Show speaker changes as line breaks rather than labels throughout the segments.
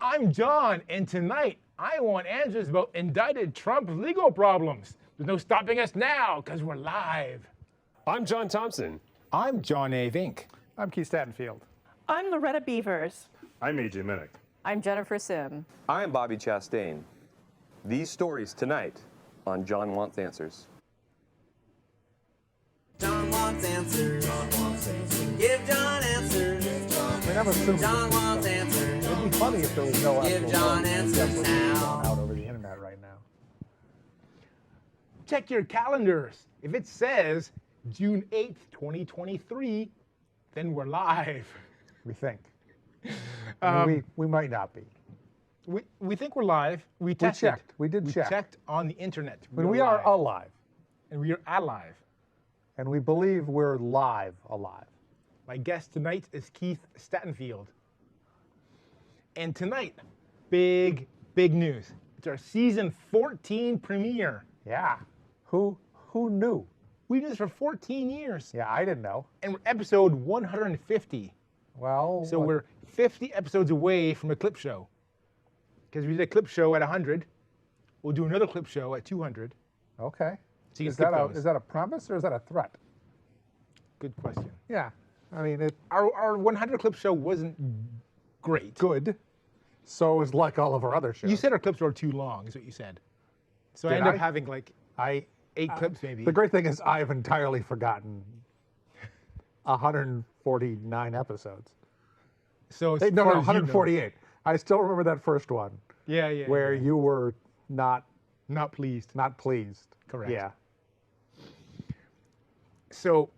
I'm John, and tonight I want answers about indicted Trump legal problems. There's no stopping us now, because we're live.
I'm John Thompson.
I'm John A. Vink.
I'm Keith Stattenfield.
I'm Loretta Beavers.
I'm AJ Minnick.
I'm Jennifer Sim.
I'm Bobby Chastain. These stories tonight on John Wants Answers.
John wants answers. John wants answers. Give John answers.
I'm assuming
John wants answers.
it'd be funny if there was no
Give
actual
John
vote.
answers
That's what's going
now.
out over the internet right now.
Check your calendars. If it says June 8th, 2023, then we're live.
We think. I mean, we might not be.
We think we're live. We tested.
checked. We did check.
checked on the internet.
But we are
live.
alive.
And we are alive.
And we believe we're alive.
My guest tonight is Keith Stattenfield. And tonight, big news. It's our season 14 premiere.
Yeah. Who knew?
We've been doing this for 14 years.
Yeah, I didn't know.
And we're episode 150.
Well,
So we're 50 episodes away from a clip show. Because we did a clip show at 100. We'll do another clip show at 200.
okay.
So you
Is
can
that,
skip those.
is that a promise or is that a threat?
Good question.
Yeah. I mean, it
Our 100 clip show wasn't great.
good. So is like all of our other shows.
You said our clips were too long, is what you said. So I
Did
ended
I?
up having like
I
8 clips maybe.
The great thing is I've entirely forgotten 149 episodes.
So as
No,
far as you know-
148. I still remember that first one
Yeah.
where you were not
Not pleased.
pleased.
Correct.
Yeah.
So,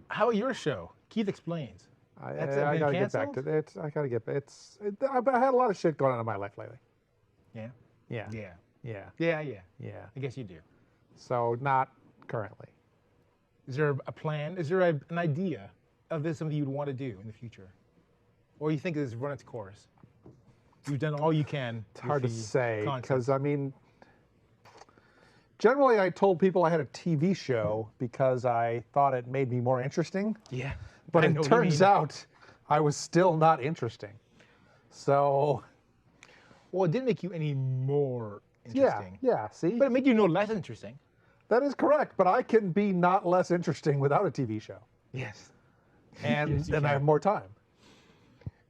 how about your show? Keith Explains. That's
I
been
gotta get back
canceled?
to it. I gotta get. I had a lot of shit going on in my life lately.
Yeah.
Yeah.
Yeah.
Yeah.
Yeah.
Yeah.
I guess you do.
So not currently.
Is there a plan? Is there an idea of this something you'd want to do in the future? Or you think this has run its course? You've done all you can.
It's hard to say because I mean, generally I told people I had a TV show because I thought it made me more interesting.
Yeah.
But
I
it
know what you
turns
mean.
out I was still not interesting. So
Well, it didn't make you any more interesting.
yeah. See,
But it made you no less interesting.
that is correct. But I can be not less interesting without a TV show,
Yes.
and
Yes, you
then I
can.
have more time.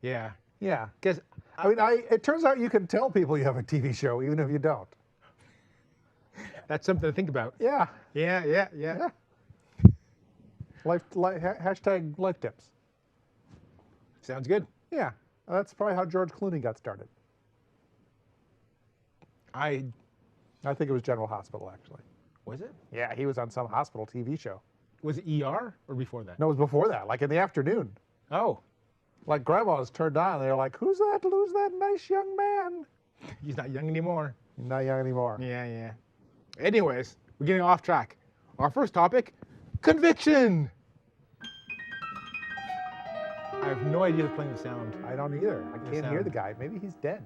Yeah.
Yeah.
Because
I mean, it turns out you can tell people you have a TV show even if you don't.
that's something to think about.
Yeah.
Yeah.
Yeah. Hashtag life tips.
Sounds good.
Yeah. That's probably how George Clooney got started.
I
I think it was General Hospital, actually.
was it?
Yeah, he was on some hospital TV show.
Was it ER or before that?
No, it was before that, like in the afternoon.
Oh,
Like grandma was turned on, and they were like, who's that nice young man?
he's not young anymore.
He's not young anymore.
Yeah. Anyways, we're getting off track. Our first topic, conviction. I have no idea who's playing the sound.
I don't either. I can't hear
sound.
the guy. Maybe he's dead.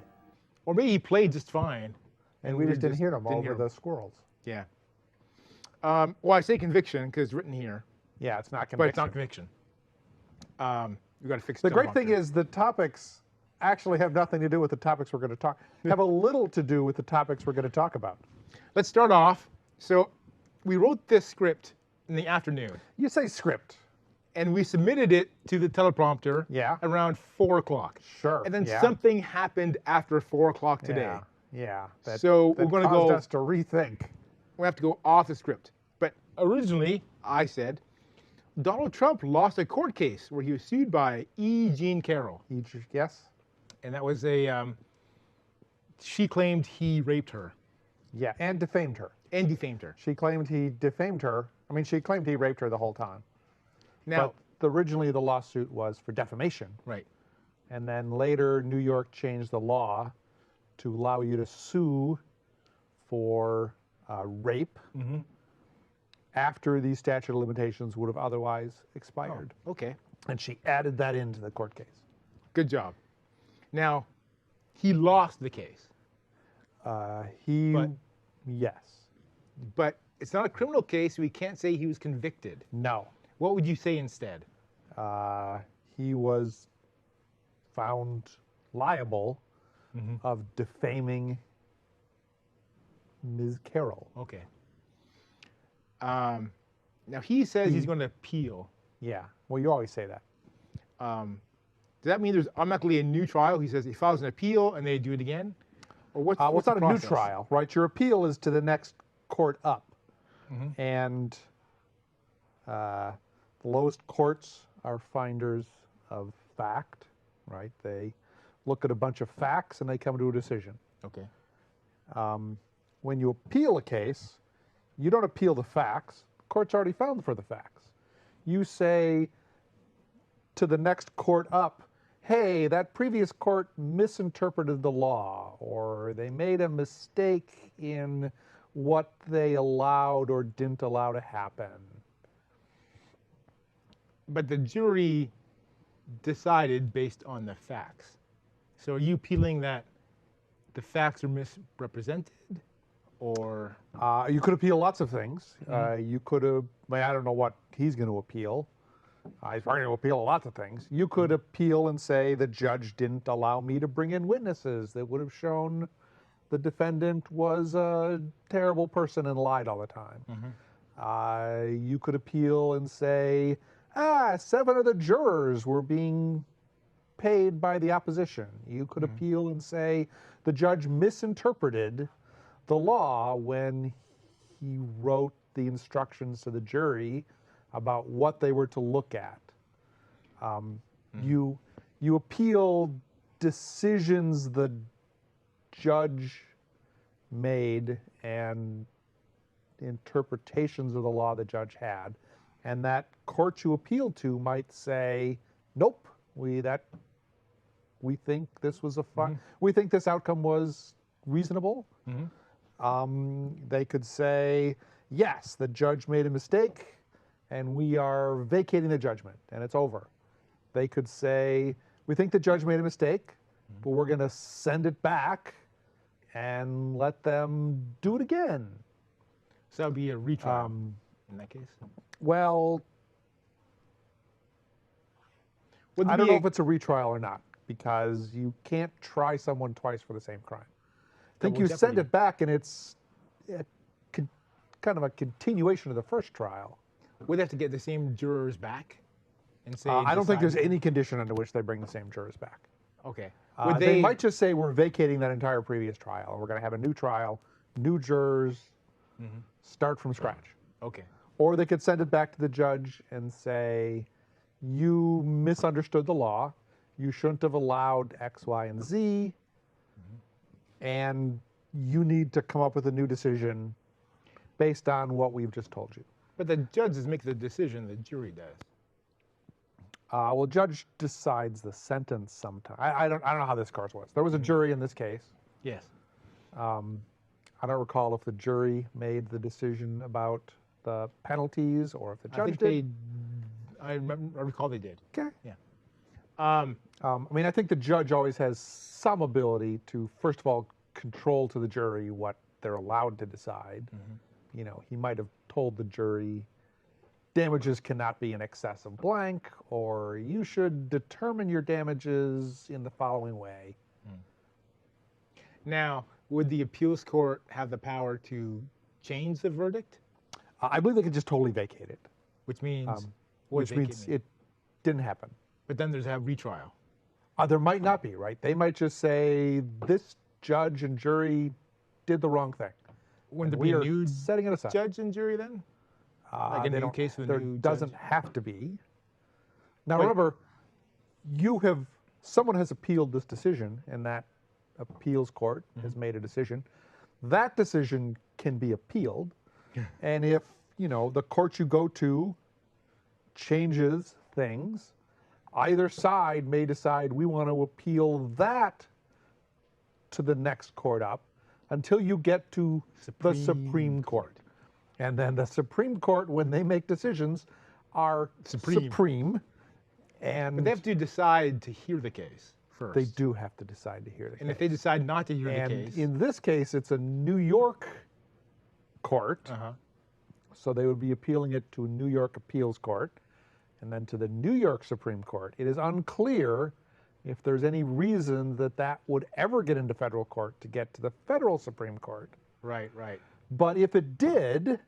Or maybe he played just fine.
And we just didn't hear him over the squirrels.
Yeah. Well, I say conviction because it's written here,
Yeah, it's not conviction.
but it's not conviction. We got to fix
The great
teleprompter.
thing is the topics actually have nothing to do with the topics we're going to talk. Have a little to do with the topics we're going to talk about.
Let's start off. So we wrote this script in the afternoon,
You say script.
and we submitted it to the teleprompter
Yeah.
around 4 o'clock.
Sure.
And then
yeah.
something happened after 4 o'clock today.
Yeah.
So we're gonna
caused
go-
us to rethink.
We have to go off the script. But originally, I said, Donald Trump lost a court case where he was sued by E. Jean Carroll.
Yes?
And that was she claimed he raped her
Yeah, and defamed her.
and defamed her.
She claimed he defamed her. I mean, she claimed he raped her the whole time.
Now,
But originally the lawsuit was for defamation.
right.
And then later, New York changed the law to allow you to sue for rape after the statute of limitations would have otherwise expired.
Okay.
And she added that into the court case.
Good job. Now, he lost the case,
Yes.
but it's not a criminal case, so we can't say he was convicted.
No.
What would you say instead?
He was found liable of defaming Ms. Carroll.
Okay. Now he says he's going to appeal.
Yeah. Well, you always say that.
Does that mean there's automatically a new trial? He says he files an appeal and they do it again? Or what's,
Well,
what's
it's
the
not a new
process?
trial, right? Your appeal is to the next court up. And the lowest courts are finders of fact, right? They look at a bunch of facts and they come to a decision.
Okay.
When you appeal a case, you don't appeal the facts. The court's already found for the facts. You say to the next court up, hey, that previous court misinterpreted the law, or they made a mistake in what they allowed or didn't allow to happen.
But the jury decided based on the facts. So are you appealing that the facts are misrepresented? Or
You could appeal lots of things. You could have, I don't know what he's going to appeal. He's probably going to appeal lots of things. You could appeal and say the judge didn't allow me to bring in witnesses that would have shown the defendant was a terrible person and lied all the time. You could appeal and say, 7 of the jurors were being paid by the opposition. You could appeal and say the judge misinterpreted the law when he wrote the instructions to the jury about what they were to look at. You appeal decisions the judge made and interpretations of the law the judge had, and that court you appeal to might say, nope, we think this was we think this outcome was reasonable. They could say, yes, the judge made a mistake and we are vacating the judgment and it's over. They could say, we think the judge made a mistake, but we're going to send it back and let them do it again.
so that would be a retrial in that case?
Well,
Would
I
there
don't
be
know if it's a retrial or not, because you can't try someone twice for the same crime. I think you
Double
send
jeopardy.
it back and it's kind of a continuation of the first trial.
Would they have to get the same jurors back and say?
I don't think there's
decide-
any condition under which they bring the same jurors back.
Okay.
They might just say we're vacating that entire previous trial. We're going to have a new trial, new jurors, start from scratch.
Okay.
Or they could send it back to the judge and say, you misunderstood the law. You shouldn't have allowed X, Y, and Z. And you need to come up with a new decision based on what we've just told you.
But the judges make the decision, the jury does.
Well, judge decides the sentence sometime. I don't know how this course was. There was a jury in this case.
Yes.
I don't recall if the jury made the decision about the penalties or if the
I
judge
think
did.
I recall they did.
Okay.
Yeah.
I mean, I think the judge always has some ability to, first of all, control to the jury what they're allowed to decide. You know, he might have told the jury damages cannot be in excess of blank, or you should determine your damages in the following way.
Now, would the appeals court have the power to change the verdict?
I believe they could just totally vacate it,
Which means, what
which
does vacate
means
mean?
it didn't happen.
But then there's a retrial.
There might not be, right? They might just say this judge and jury did the wrong thing.
Wouldn't there
We
be a
are
new
setting it aside.
judge and jury then? Like in
They
the
don't-
case of a
there
new
doesn't
judge?
have to be. Now
But-
remember, someone has appealed this decision, and that appeals court has made a decision. That decision can be appealed, and if the court you go to changes things, either side may decide we want to appeal that to the next court up until you get to the Supreme Court. And then the Supreme Court, when they make decisions, are supreme. And
But they have to decide to hear the case first.
they do have to decide to hear the
And
case.
if they decide not to hear
And
the case,
in this case, it's a New York court, so they would be appealing it to a New York appeals court, and then to the New York Supreme Court. It is unclear if there's any reason that that would ever get into federal court to get to the federal Supreme Court.
Right, right.
But if it did,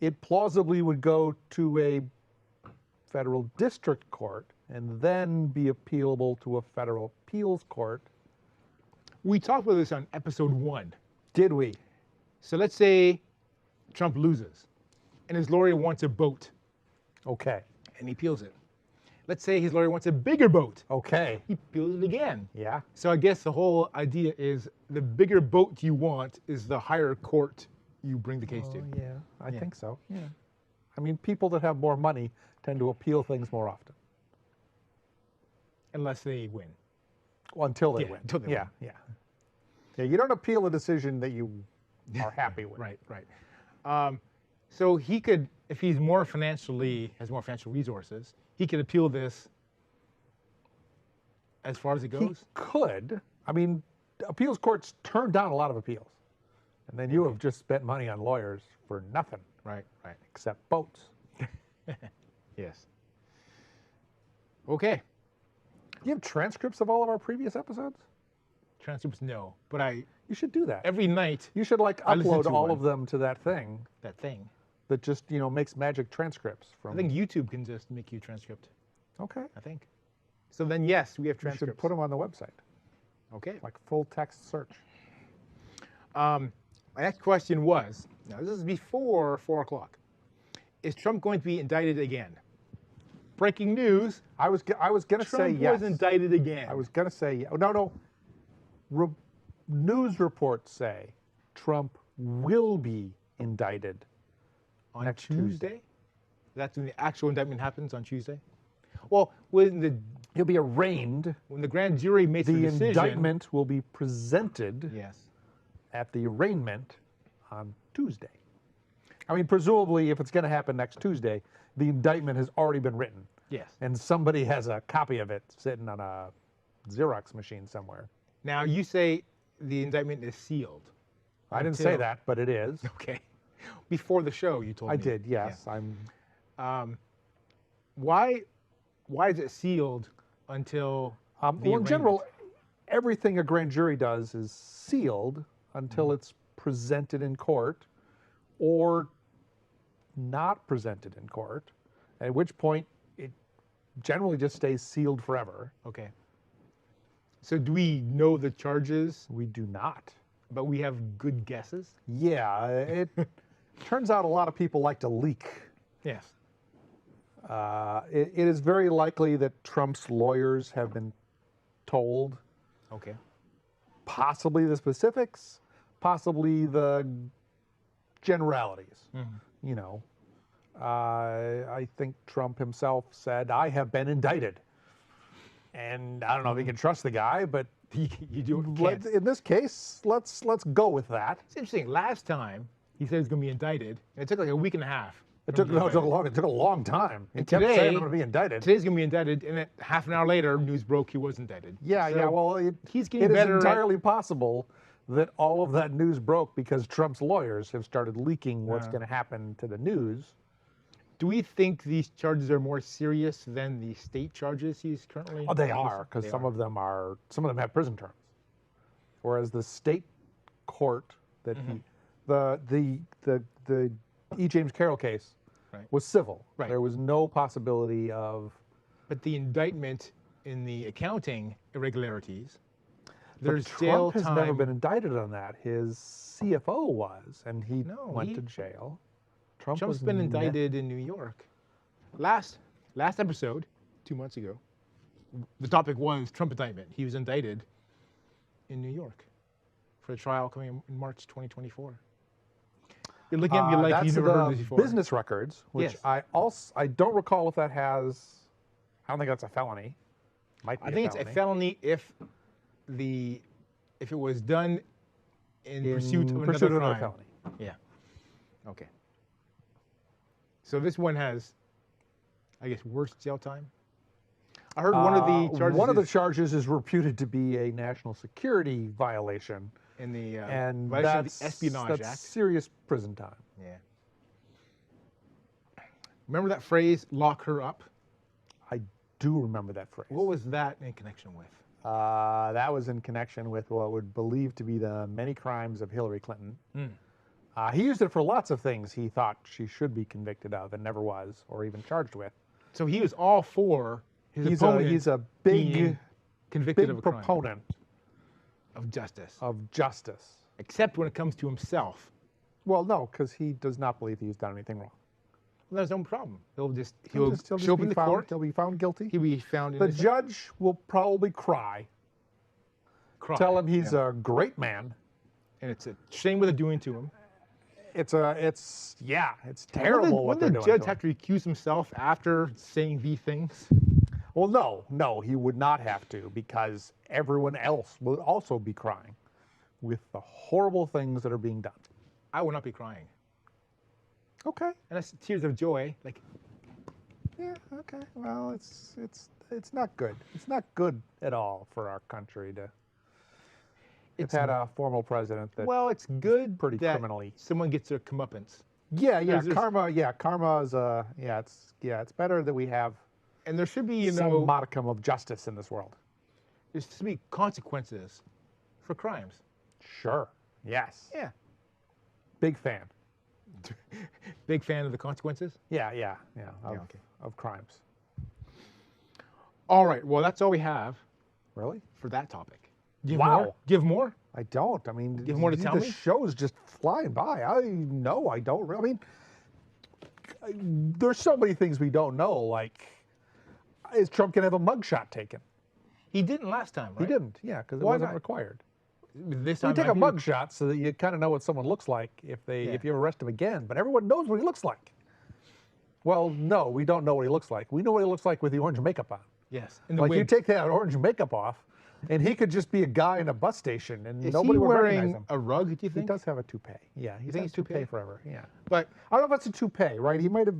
it plausibly would go to a federal district court and then be appealable to a federal appeals court.
We talked about this on episode 1.
Did we?
So let's say Trump loses and his lawyer wants a boat
Okay.
and he appeals it. Let's say his lawyer wants a bigger boat.
Okay.
He appeals it again.
Yeah.
So I guess the whole idea is the bigger boat you want is the higher court you bring the case to.
Yeah, I think so. Yeah. I mean, people that have more money tend to appeal things more often.
Unless they win.
Well, until they
Yeah,
win.
until they
yeah, yeah. Yeah, you don't appeal a decision that you are happy with.
Right, right. So he could, if he's more financially, has more financial resources, he could appeal this as far as it
He
goes.
could. I mean, appeals courts turn down a lot of appeals. And then you have just spent money on lawyers for nothing
Right, right.
except boats.
Yes. Okay.
Do you have transcripts of all of our previous episodes?
Transcripts, no. But
You should do that.
every night,
You should like
I listen
upload
to
all
one.
of them to that thing
that thing.
that just, makes magic transcripts from.
I think YouTube can just make you a transcript.
Okay.
I think. So then, yes, we have
You
transcripts.
should put them on the website,
Okay.
like full text search.
My next question was, now this is before 4 o'clock. Is Trump going to be indicted again? Breaking news,
I was gonna say
Trump
yes.
was indicted again.
I was gonna say no. News reports say Trump will be indicted
on
next
Tuesday?
Tuesday.
That's when the actual indictment happens, on Tuesday? Well, when
He'll be arraigned.
the grand jury makes the
The
decision.
indictment will be presented
Yes.
at the arraignment on Tuesday. I mean, presumably, if it's going to happen next Tuesday, the indictment has already been written,
Yes.
and somebody has a copy of it sitting on a Xerox machine somewhere.
Now, you say the indictment is sealed.
I didn't say
Until-
that, but it is.
Okay. Before the show, you told
I
me.
did, yes.
Yeah. Why is it sealed until the
Well, in general,
arraignment?
everything a grand jury does is sealed until
Mm-hmm.
it's presented in court or not presented in court, at which point it generally just stays sealed forever.
Okay. So do we know the charges,
We do not.
but we have good guesses?
Yeah, it turns out a lot of people like to leak.
Yes.
It is very likely that Trump's lawyers have been told
Okay.
possibly the specifics, possibly the generalities. I think Trump himself said, "I have been indicted," and I don't know if you can trust the guy, but
You do it.
in this case, let's go with that.
It's interesting. Last time he said he was going to be indicted, and it took like a week and a half.
It
for
took
him to be indicted.
it took a long time. He
And
kept saying,
today-
"I'm going to be indicted."
Today's going to be indicted, and then half an hour later, news broke he was indicted.
Yeah,
So
yeah. Well,
he's getting
it is
better at-
entirely possible that all of that news broke because Trump's lawyers have started leaking what's going to happen to the news.
Do we think these charges are more serious than the state charges he's currently?
Oh, they are, because
They
some
are.
of them have prison terms, whereas the state court that the E. James Carroll case
Right.
was civil.
Right.
There was no possibility of.
But the indictment in the accounting irregularities,
But
there's jail
Trump has
time.
never been indicted on that. His CFO was, and he
No,
went
he-
to jail. Trump's
Trump's been indicted in New York. Last episode, 2 months ago, the topic was Trump indictment. He was indicted in New York for a trial coming in March 2024. You're looking at me like
that's
you've never heard
the
this before.
business records, which
Yes.
I don't recall if that has. I don't think that's a felony. Might be
I think it's a felony if it was done in pursuit of another crime.
felony.
Yeah. Okay. So this one has, I guess, worse jail time. I heard one of the charges.
One of the
is
charges is reputed to be a national security violation,
in the
and
violation of
that's
the Espionage
that's
Act.
serious prison time.
Yeah. Remember that phrase, "lock her up"?
I do remember that phrase.
What was that in connection with?
That was in connection with what would believe to be the many crimes of Hillary Clinton. He used it for lots of things he thought she should be convicted of and never was, or even charged with.
So he was all for his
He's
opponent
a big,
being convicted
big
of a crime.
proponent
Of justice.
of justice.
Except when it comes to himself.
Well, no, because he does not believe he's done anything wrong.
Well, there's no problem. He'll
He'll
show
just
up
be
in the
found,
court.
He'll be found guilty.
He'll be found
The
innocent.
judge will probably cry. Tell him he's
Yeah.
a great man.
And it's a shame what they're doing to him.
It's terrible what they're
Wouldn't
doing.
the judge
to
have
him.
to recuse himself after saying these things?
Well, no, he would not have to, because everyone else will also be crying with the horrible things that are being done.
I will not be crying.
Okay.
Unless tears of joy, like,
Yeah. Okay. Well, it's not good. It's not good at all for our country to. It's had a formal president that.
well, it's good
pretty
that
criminally.
someone gets their comeuppance.
Yeah.
there's-
Karma. Yeah. Karma is It's better that we have
And there should be,
some modicum of justice in this world.
there should be consequences for crimes.
Sure. Yes.
Yeah.
Big fan.
Big fan of the consequences.
Yeah.
Okay.
Of crimes.
All right. Well, that's all we have
Really?
for that topic. Do you
Wow.
have more? Give more?
I don't. I mean,
you have more to tell
the
me?
show's just flying by. I don't. I mean, there's so many things we don't know. Like, is Trump gonna have a mugshot taken?
He didn't last time, right?
He didn't. Yeah, because it
Why
wasn't
not?
required.
This
So you
time
take a
might be-
mugshot so that you kind of know what someone looks like if you ever arrest him again. But everyone knows what he looks like. Well, no, we don't know what he looks like. We know what he looks like with the orange makeup on.
Yes. In the
Like, you
wig.
take that orange makeup off, and he could just be a guy in a bus station, and
Is
nobody
he
would recognize
wearing
him.
a rug? Do you
He
think?
does have a toupee. Yeah, he's
think
had
it's
toupee
toupee?
forever. Yeah,
But
I don't know if it's a toupee, right? He might have.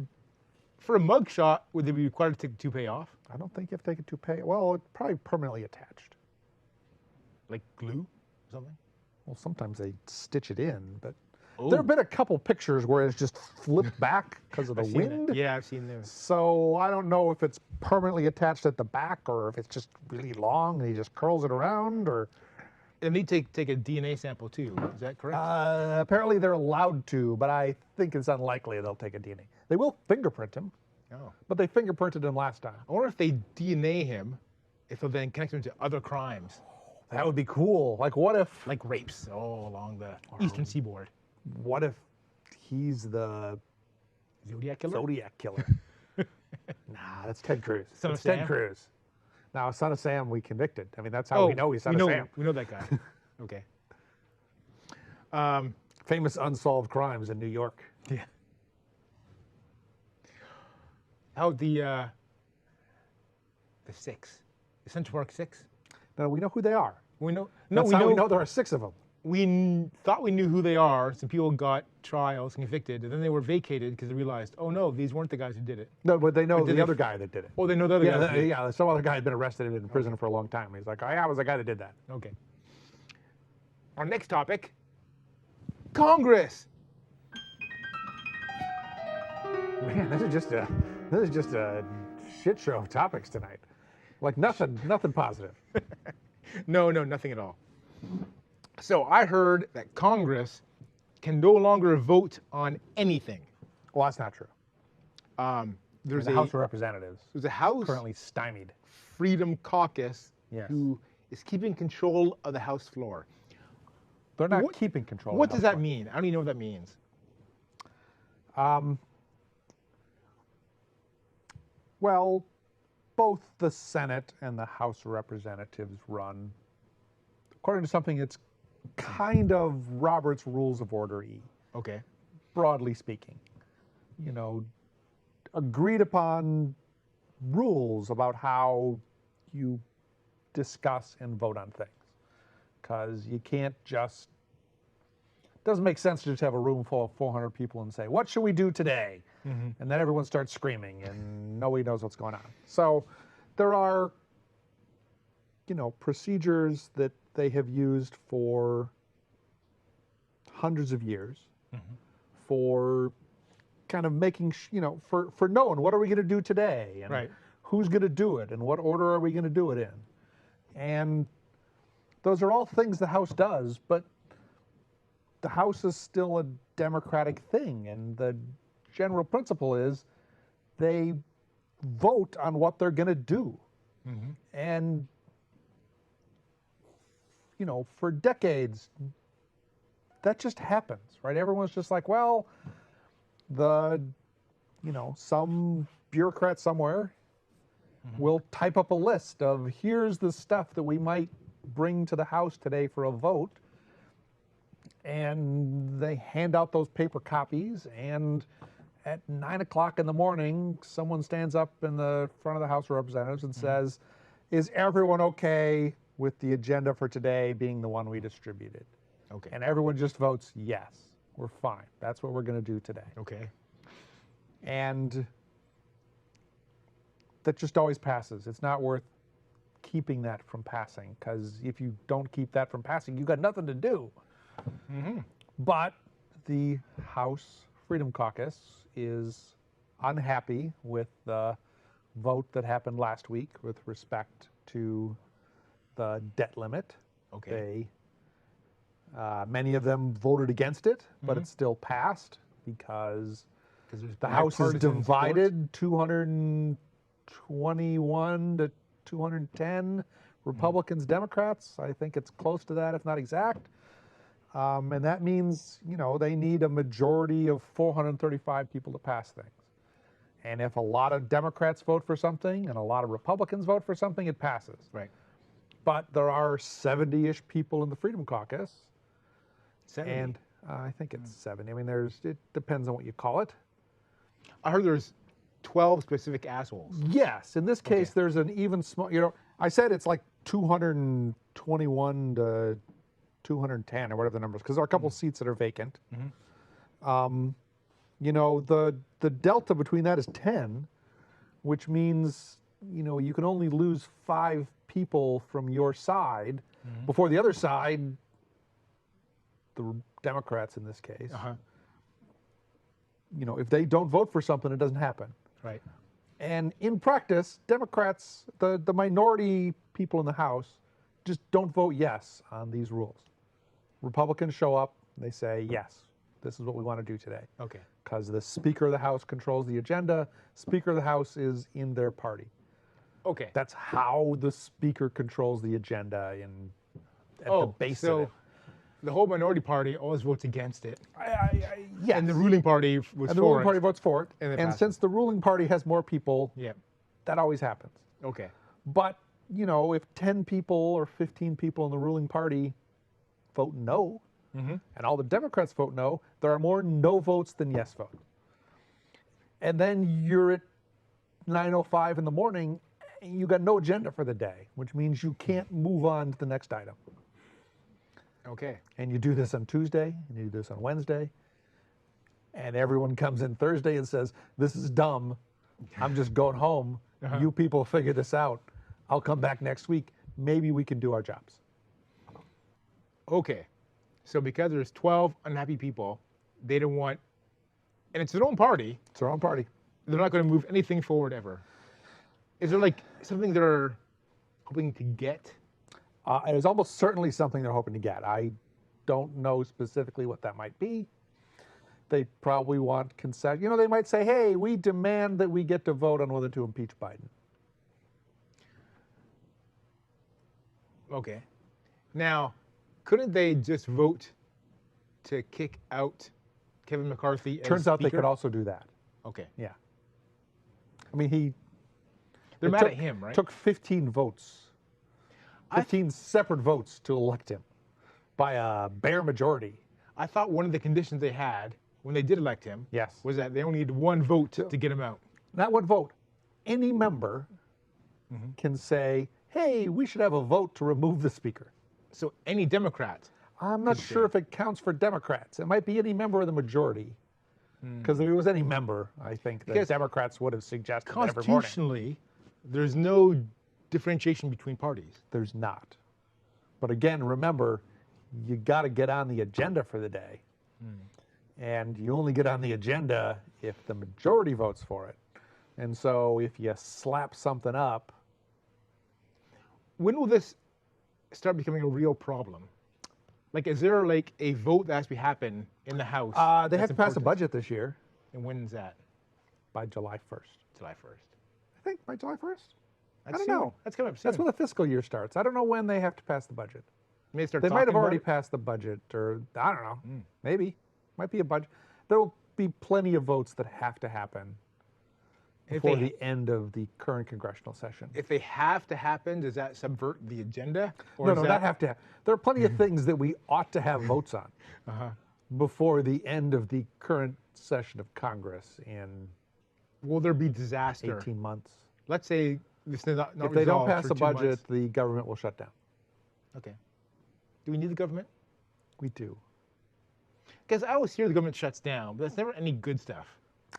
for a mug shot, would they be required to take the toupee off,
I don't think you have to take a toupee. Well, it's probably permanently attached.
like glue or something?
Well, sometimes they stitch it in, but
Oh.
there have been a couple pictures where it's just flipped back because of the
I've seen that.
wind.
Yeah, I've seen those.
So I don't know if it's permanently attached at the back or if it's just really long and he just curls it around, or.
And they take a DNA sample too. Is that correct?
Apparently they're allowed to, but I think it's unlikely they'll take a DNA. They will fingerprint him,
Oh.
but they fingerprinted him last time.
I wonder if they DNA him, if they'll then connect him to other crimes,
That would be cool. Like, what if
like rapes all along the eastern seaboard.
he's the
Zodiac killer?
Zodiac killer? Nah, that's Ted Cruz.
Son of
That's Ted
Sam?
Cruz. Now, Son of Sam, we convicted. I mean, that's how we know he's Son of Sam.
We know that guy. Okay.
Famous unsolved crimes in New York.
Yeah. How the six, the Central Park Six?
Now, we know who they are.
We know.
That's
we
how
know.
we know there are 6 of them.
We thought we knew who they are. Some people got trials and convicted, and then they were vacated because they realized, oh no, these weren't the guys who did it.
No, but they know
But did
the
they
other guy that did it.
Oh, they know the other guys. who did it.
Yeah, some other guy had been arrested and in prison for a long time. He's like, oh, yeah, I was the guy that did that.
Okay. Our next topic: Congress.
Man, this is just a shit show of topics tonight. Like nothing positive.
No, nothing at all. So I heard that Congress can no longer vote on anything.
Well, that's not true.
There's
The House of Representatives
there's a House
currently stymied.
Freedom Caucus
Yes.
who is keeping control of the House floor.
They're not
What-
keeping control. of
What
the
does
House
that mean? I don't even know what that means.
floor. Well, both the Senate and the House of Representatives run according to something that's kind of Robert's Rules of Order E.
Okay.
Broadly speaking, agreed upon rules about how you discuss and vote on things. Because you can't just, doesn't make sense to just have a room full of 400 people and say, what should we do today? And then everyone starts screaming and nobody knows what's going on. So there are, procedures that they have used for hundreds of years for kind of making, for knowing what are we going to do today and
Right.
who's going to do it and what order are we going to do it in. And those are all things the House does, but the House is still a democratic thing, and the general principle is they vote on what they're going to do. And, you know, for decades, that just happens, right? Everyone's just like, well, some bureaucrat somewhere will type up a list of here's the stuff that we might bring to the House today for a vote. And they hand out those paper copies, and at 9 o'clock in the morning, someone stands up in the front of the House of Representatives and says, is everyone okay with the agenda for today being the one we distributed?
Okay.
And everyone just votes yes, we're fine. That's what we're going to do today.
Okay.
And that just always passes. It's not worth keeping that from passing, because if you don't keep that from passing, you've got nothing to do. But the House Freedom Caucus is unhappy with the vote that happened last week with respect to the debt limit.
Okay.
Many of them voted against it, but it still passed because the House is divided 221 to 210 Republicans, Democrats. I think it's close to that, if not exact. And that means, you know, they need a majority of 435 people to pass things. And if a lot of Democrats vote for something and a lot of Republicans vote for something, it passes.
Right.
But there are 70-ish people in the Freedom Caucus.
70?
And I think it's 70. I mean, it depends on what you call it.
I heard there's 12 specific assholes.
Yes. In this case, there's an even small, you know, I said it's like 221 to 210 or whatever the number is, because there are a couple seats that are vacant. You know, the delta between that is 10, which means, you know, you can only lose 5 people from your side before the other side, the Democrats in this case, you know, if they don't vote for something, it doesn't happen.
Right.
And in practice, Democrats, the minority people in the House, just don't vote yes on these rules. Republicans show up, they say, yes, this is what we want to do today.
Okay.
Because the Speaker of the House controls the agenda. Speaker of the House is in their party.
Okay.
That's how the Speaker controls the agenda at the base of it.
The whole minority party always votes against it.
Yes.
And the ruling party was for it.
And the ruling party votes for it.
And it
And
passes.
since the ruling party has more people, that always happens.
Okay.
But, you know, if 10 people or 15 people in the ruling party vote no, and all the Democrats vote no, there are more no votes than yes votes. And then you're at 9:05 in the morning, and you got no agenda for the day, which means you can't move on to the next item.
Okay.
And you do this on Tuesday, and you do this on Wednesday, and everyone comes in Thursday and says, this is dumb, I'm just going home, you people figure this out, I'll come back next week, maybe we can do our jobs.
Okay. So because there's 12 unhappy people, they don't want, and it's their own party.
It's their own party.
They're not going to move anything forward ever. Is there like something they're hoping to get?
It is almost certainly something they're hoping to get. I don't know specifically what that might be. They probably want consent. You know, they might say, hey, we demand that we get to vote on whether to impeach Biden.
Okay. Now, couldn't they just vote to kick out Kevin McCarthy as
Turns out they
Speaker?
could also do that.
Okay.
Yeah. I mean,
They're mad at him, right?
Took 15 votes. 15 separate votes to elect him by a bare majority.
I thought one of the conditions they had when they did elect him was that they only need one vote to get him out.
Not one vote. Any member can say, hey, we should have a vote to remove the Speaker.
So any Democrat.
I'm not sure if it counts for Democrats. It might be any member of the majority. Because if it was any member, I think the Democrats would have suggested every morning.
Constitutionally, there's no differentiation between parties.
There's not. But again, remember, you got to get on the agenda for the day. And you only get on the agenda if the majority votes for it. And so if you slap something up.
When will this start becoming a real problem? Like, is there like a vote that has to happen in the House?
They have
that's
to pass a
important?
budget this year
And when's that?
by July 1st.
July 1st.
I think by July 1st.
That's
don't
soon.
know.
That's coming up soon.
That's when the fiscal year starts. I don't know when they have to pass the budget.
They
They might have already passed the budget, or I don't know. Maybe. Might be a budget. There will be plenty of votes that have to happen before the end of the current congressional session.
If they have to happen, does that subvert the agenda? Or
No,
is
no, not have to. There are plenty of things that we ought to have votes on before the end of the current session of Congress in
Will there be disaster?
18 months.
Let's say this is not
If they don't
resolved
pass
for
the
2
budget,
months.
the government will shut down.
Okay. Do we need the government?
We do.
Because I always hear the government shuts down, but there's never any good stuff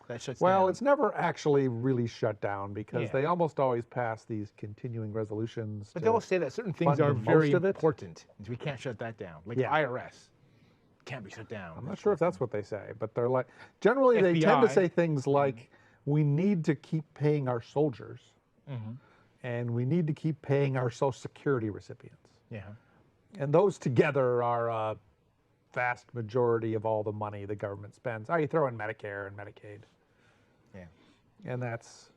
that shuts down.
Well, it's never actually really shut down because
Yeah.
they almost always pass these continuing resolutions.
But
to
they all say that certain things
fund
are
the
very
most of it.
important. And we can't shut that down. Like
Yeah.
IRS can't be shut down.
I'm not sure if that's what they say, but they're like, generally they tend to
FBI.
say things like, we need to keep paying our soldiers and we need to keep paying our Social Security recipients.
Yeah.
And those together are a vast majority of all the money the government spends. Oh, you throw in Medicare and Medicaid.
Yeah.
And that's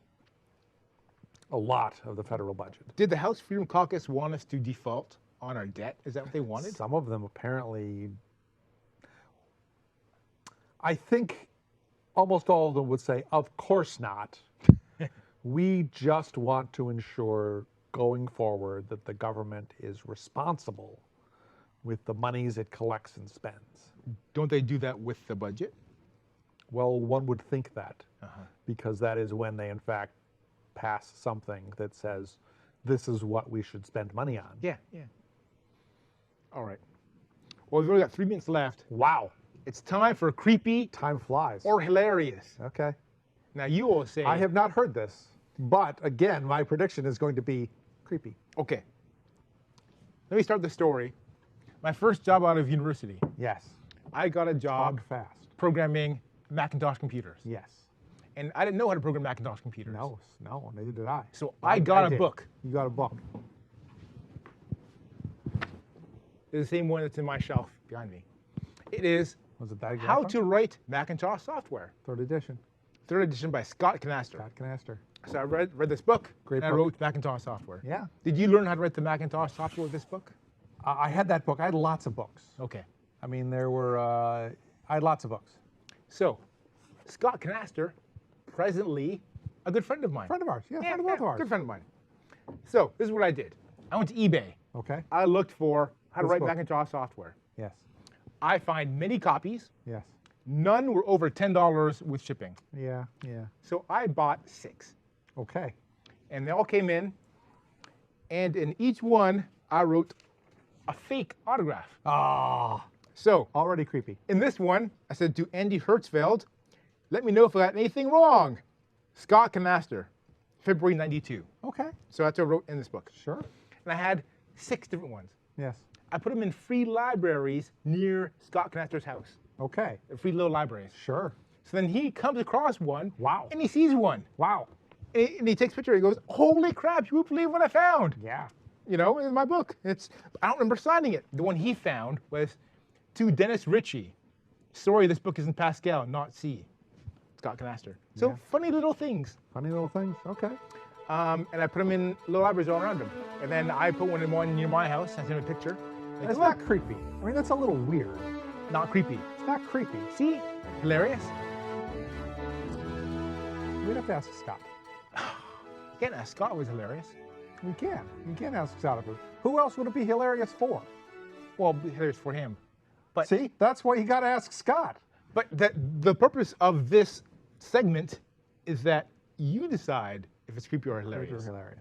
a lot of the federal budget.
Did the House Freedom Caucus want us to default on our debt? Is that what they wanted?
Some of them apparently, I think almost all of them would say, of course not. We just want to ensure going forward that the government is responsible with the monies it collects and spends.
Don't they do that with the budget?
Well, one would think that, because that is when they in fact pass something that says, this is what we should spend money on.
Yeah, yeah. All right. Well, we've only got 3 minutes left.
Wow,
It's time for creepy
time flies.
or hilarious.
Okay.
Now, you all say...
I have not heard this, but again, my prediction is going to be creepy.
Okay. Let me start the story. My first job out of university,
Yes.
I got a job
Talk fast.
programming Macintosh computers.
Yes.
And I didn't know how to program Macintosh computers.
No, neither did I.
So I got a
did.
book.
You got a book.
It's the same one that's in my shelf behind me. It is
Was it that exact
How
one?
to Write Macintosh Software,
Third edition.
3rd edition by Scott Canaster.
Scott Canaster.
So I read this book,
Great
and I
book.
wrote Macintosh software.
Yeah.
Did you learn how to write the Macintosh software with this book?
I had that book. I had lots of books.
Okay.
I mean, there were, I had lots of books.
So, Scott Canaster, presently a good friend of mine.
Friend of ours. Yeah, friend of both of ours.
Good friend of mine. So, this is what I did. I went to eBay.
Okay.
I looked for how to
This
write
book.
Macintosh software.
Yes.
I find many copies.
Yes.
None were over $10 with shipping.
Yeah. Yeah.
So I bought 6.
Okay.
And they all came in. And in each one, I wrote a fake autograph.
Ah,
So
already creepy.
in this one, I said to Andy Hertzfeld, let me know if I got anything wrong. Scott Canaster, February 92.
Okay.
So that's what I wrote in this book.
Sure.
And I had 6 different ones.
Yes.
I put them in free libraries near Scott Canaster's house.
Okay.
Free little libraries.
Sure.
So then he comes across one.
Wow.
And he sees one.
Wow.
And he takes a picture. He goes, holy crap, you won't believe what I found.
Yeah.
You know, in my book. I don't remember signing it. The one he found was to Dennis Ritchie. Sorry, this book is in Pascal, not C. Scott Canaster. So
Yeah.
funny little things.
Funny little things. Okay.
And I put them in little libraries all around them. And then I put one near my house. I sent him a picture. Like,
That's
look,
not creepy. I mean, that's a little weird.
not creepy.
It's not creepy.
See? Hilarious.
We'd have to ask Scott.
Again, Scott was hilarious.
We can. You can ask Scott. Who else would it be hilarious for?
Well, hilarious for him. But
See, that's why you got to ask Scott.
But the purpose of this segment is that you decide if it's creepy or hilarious.
Creepy or hilarious.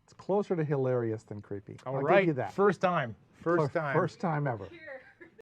It's closer to hilarious than creepy.
All
I'll
right.
give you that.
First time. First time.
First time ever.
Here.